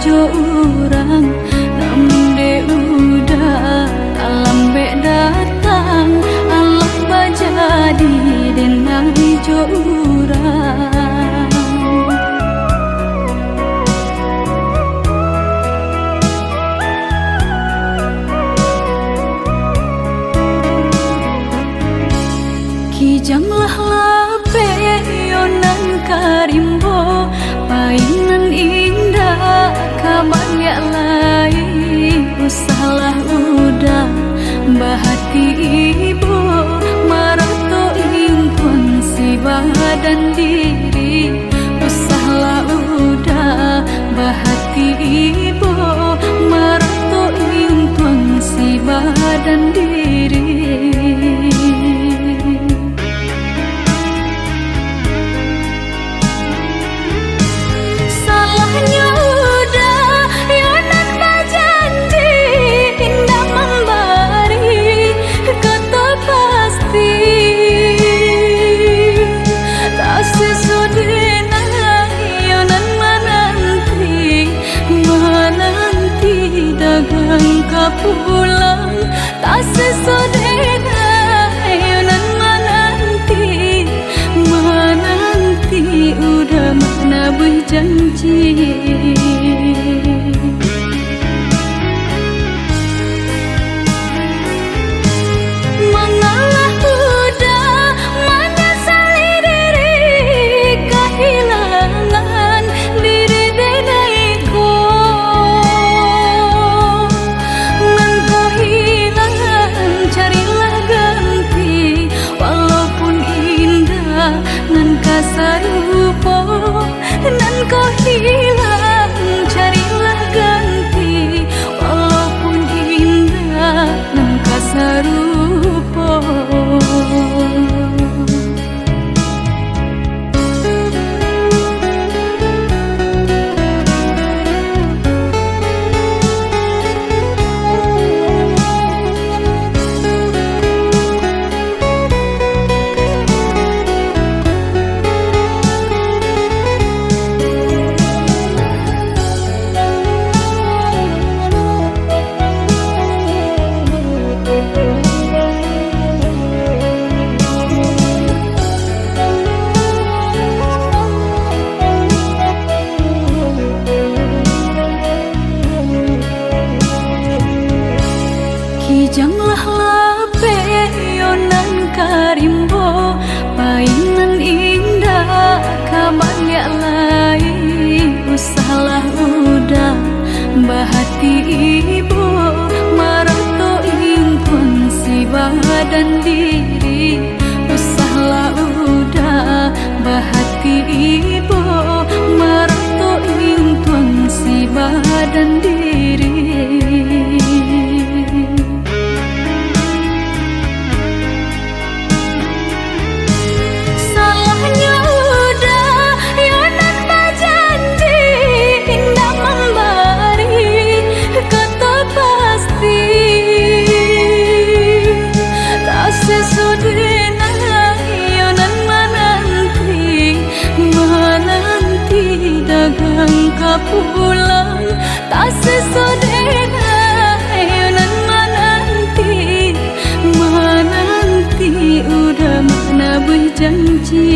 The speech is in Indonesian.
jo urang namun de udah alam be datang Allah bajadi denang jo urang kijanglah lape yonan karimbo painan indah kabangya lai usahlah udah bahati ibu marato impun si badan diri usahlah udah bahati ibu marato impun si badan diri pulang tak sesodena yonan menanti udah mana berjanji mengalah udah menyesali diri kehilangan diri denaiku sarupo nan kau hilang carilah ganti walaupun indah nan kasarupo kijanglah lape yonan karimbo painan indah kabangya lai usahlah udah bahati ibu marato impun si badan diri usahlah udah bahati ibu marato impun si badan diri pulang tak sesodena yonan menanti udah mana berjanji